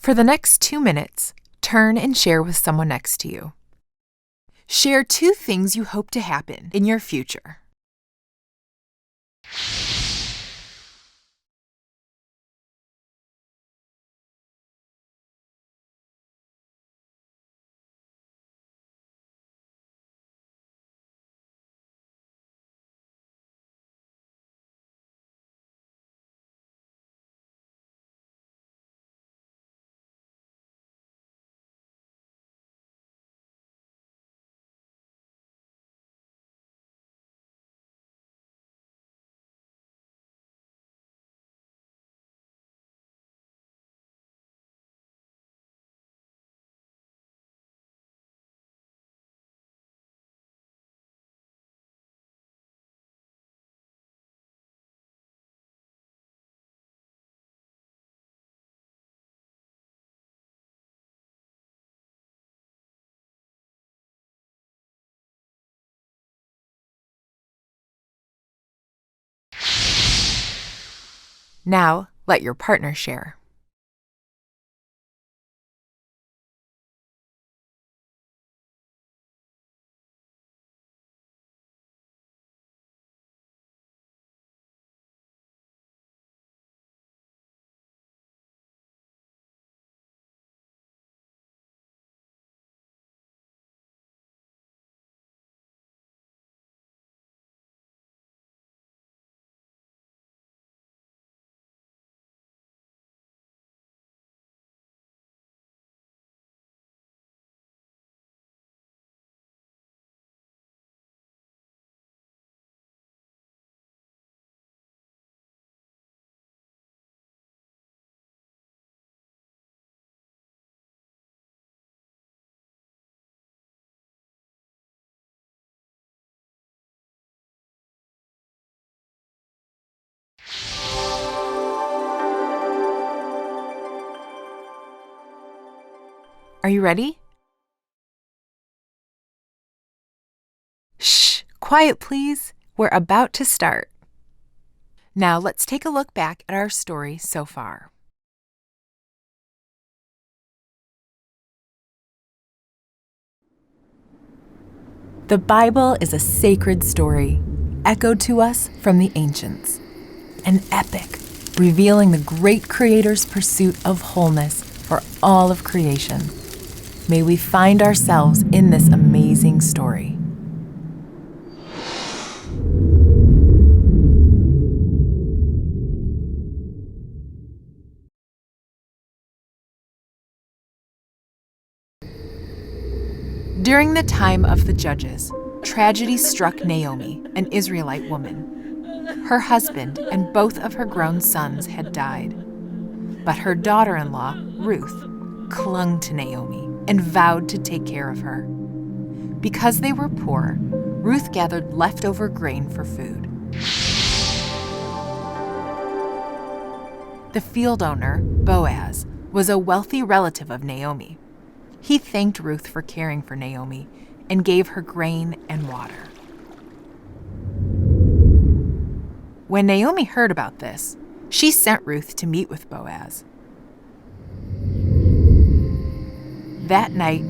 For the next 2 minutes, turn and share with someone next to you. Share 2 things you hope to happen in your future. Now, let your partner share. Are you ready? Shh, quiet please. We're about to start. Now let's take a look back at our story so far. The Bible is a sacred story, echoed to us from the ancients. An epic, revealing the great Creator's pursuit of wholeness for all of creation. May we find ourselves in this amazing story. During the time of the judges, tragedy struck Naomi, an Israelite woman. Her husband and both of her grown sons had died. But her daughter-in-law, Ruth, clung to Naomi and vowed to take care of her. Because they were poor, Ruth gathered leftover grain for food. The field owner, Boaz, was a wealthy relative of Naomi. He thanked Ruth for caring for Naomi and gave her grain and water. When Naomi heard about this, she sent Ruth to meet with Boaz. That night,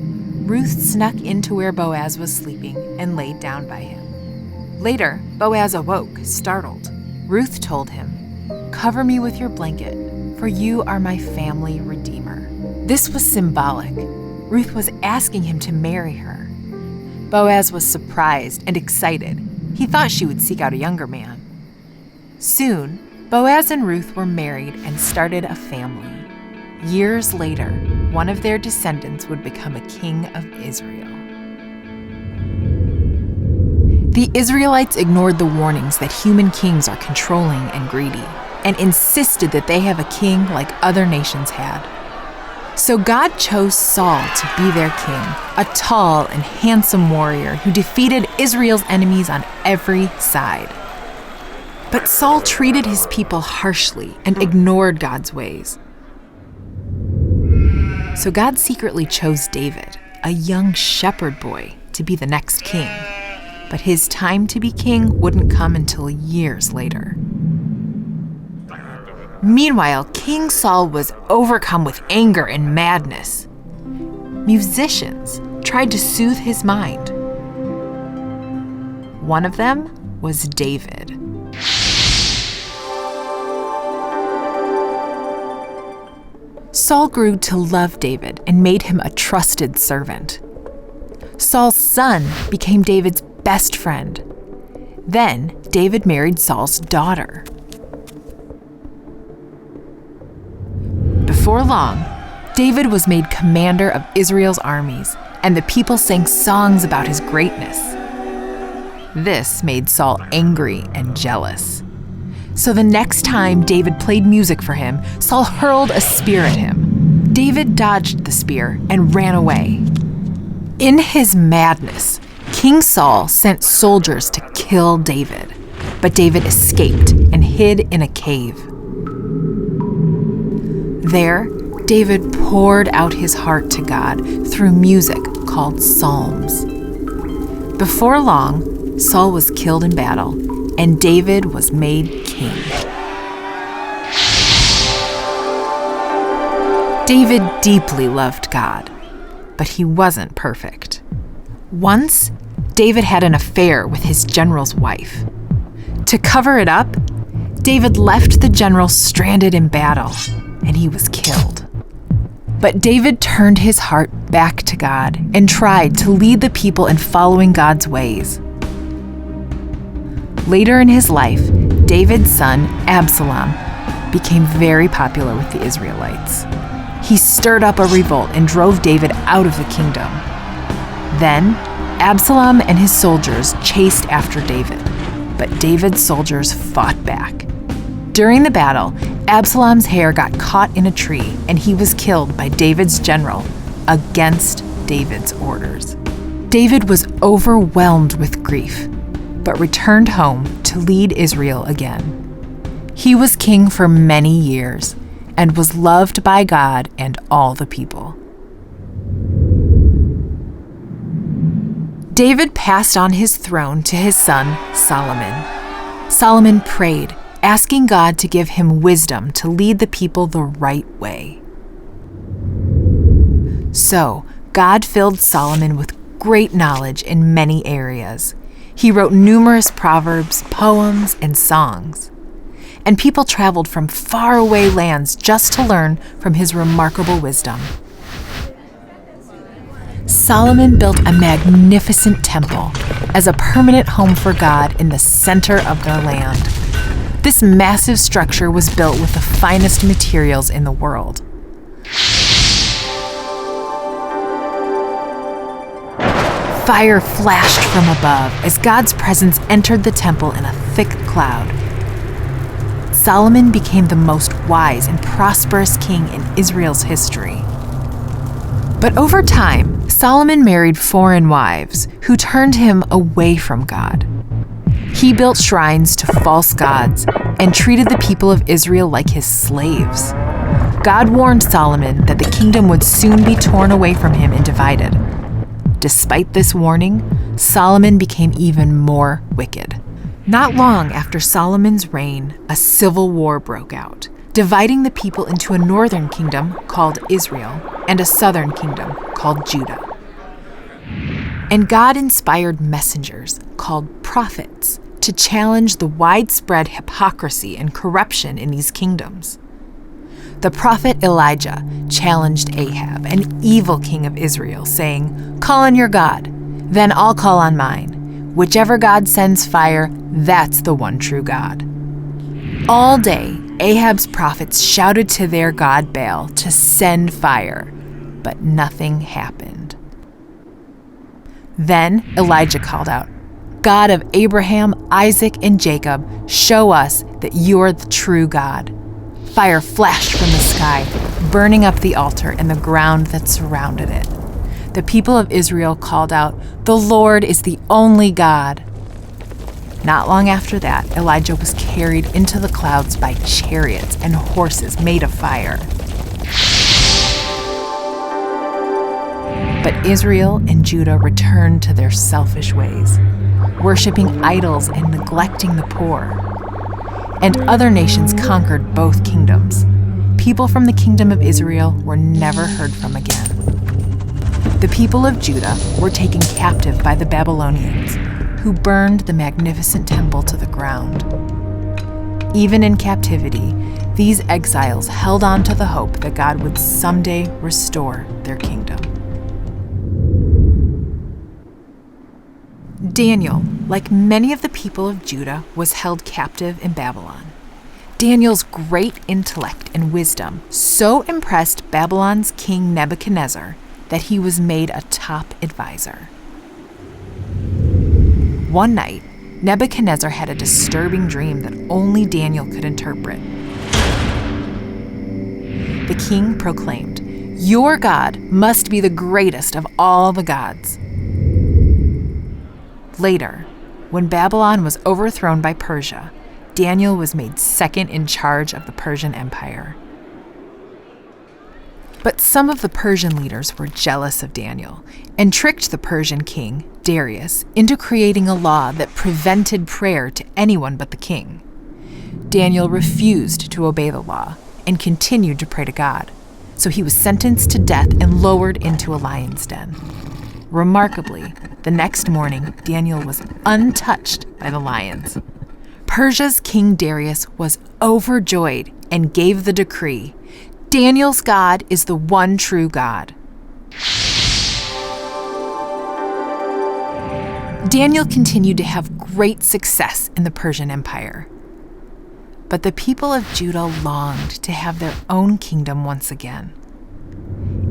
Ruth snuck into where Boaz was sleeping and laid down by him. Later, Boaz awoke, startled. Ruth told him, "Cover me with your blanket, for you are my family redeemer." This was symbolic. Ruth was asking him to marry her. Boaz was surprised and excited. He thought she would seek out a younger man. Soon, Boaz and Ruth were married and started a family. Years later, one of their descendants would become a king of Israel. The Israelites ignored the warnings that human kings are controlling and greedy, and insisted that they have a king like other nations had. So God chose Saul to be their king, a tall and handsome warrior who defeated Israel's enemies on every side. But Saul treated his people harshly and ignored God's ways. So God secretly chose David, a young shepherd boy, to be the next king. But his time to be king wouldn't come until years later. Meanwhile, King Saul was overcome with anger and madness. Musicians tried to soothe his mind. One of them was David. Saul grew to love David and made him a trusted servant. Saul's son became David's best friend. Then David married Saul's daughter. Before long, David was made commander of Israel's armies, and the people sang songs about his greatness. This made Saul angry and jealous. So the next time David played music for him, Saul hurled a spear at him. David dodged the spear and ran away. In his madness, King Saul sent soldiers to kill David, but David escaped and hid in a cave. There, David poured out his heart to God through music called psalms. Before long, Saul was killed in battle, and David was made king. David deeply loved God, but he wasn't perfect. Once, David had an affair with his general's wife. To cover it up, David left the general stranded in battle, and he was killed. But David turned his heart back to God and tried to lead the people in following God's ways. Later in his life, David's son, Absalom, became very popular with the Israelites. He stirred up a revolt and drove David out of the kingdom. Then, Absalom and his soldiers chased after David, but David's soldiers fought back. During the battle, Absalom's hair got caught in a tree, and he was killed by David's general against David's orders. David was overwhelmed with grief, but returned home to lead Israel again. He was king for many years and was loved by God and all the people. David passed on his throne to his son, Solomon. Solomon prayed, asking God to give him wisdom to lead the people the right way. So, God filled Solomon with great knowledge in many areas. He wrote numerous proverbs, poems, and songs. And people traveled from faraway lands just to learn from his remarkable wisdom. Solomon built a magnificent temple as a permanent home for God in the center of their land. This massive structure was built with the finest materials in the world. Fire flashed from above as God's presence entered the temple in a thick cloud. Solomon became the most wise and prosperous king in Israel's history. But over time, Solomon married foreign wives who turned him away from God. He built shrines to false gods and treated the people of Israel like his slaves. God warned Solomon that the kingdom would soon be torn away from him and divided. Despite this warning, Solomon became even more wicked. Not long after Solomon's reign, a civil war broke out, dividing the people into a northern kingdom called Israel and a southern kingdom called Judah. And God inspired messengers called prophets to challenge the widespread hypocrisy and corruption in these kingdoms. The prophet Elijah challenged Ahab, an evil king of Israel, saying, "Call on your God, then I'll call on mine. Whichever God sends fire, that's the one true God." All day, Ahab's prophets shouted to their god Baal to send fire, but nothing happened. Then Elijah called out, "God of Abraham, Isaac, and Jacob, show us that you are the true God." Fire flashed from the sky, burning up the altar and the ground that surrounded it. The people of Israel called out, "The Lord is the only God." Not long after that, Elijah was carried into the clouds by chariots and horses made of fire. But Israel and Judah returned to their selfish ways, worshiping idols and neglecting the poor. and other nations conquered both kingdoms. People from the kingdom of Israel were never heard from again. The people of Judah were taken captive by the Babylonians, who burned the magnificent temple to the ground. Even in captivity, these exiles held on to the hope that God would someday restore their kingdom. Daniel, like many of the people of Judah, was held captive in Babylon. Daniel's great intellect and wisdom so impressed Babylon's king Nebuchadnezzar that he was made a top advisor. One night, Nebuchadnezzar had a disturbing dream that only Daniel could interpret. The king proclaimed, "Your God must be the greatest of all the gods." Later, when Babylon was overthrown by Persia, Daniel was made second in charge of the Persian Empire. But some of the Persian leaders were jealous of Daniel and tricked the Persian king, Darius, into creating a law that prevented prayer to anyone but the king. Daniel refused to obey the law and continued to pray to God, so he was sentenced to death and lowered into a lion's den. Remarkably, the next morning, Daniel was untouched by the lions. Persia's king Darius was overjoyed and gave the decree, "Daniel's God is the one true God." Daniel continued to have great success in the Persian Empire. But the people of Judah longed to have their own kingdom once again.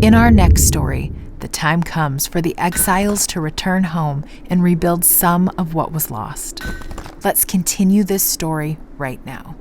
In our next story, the time comes for the exiles to return home and rebuild some of what was lost. Let's continue this story right now.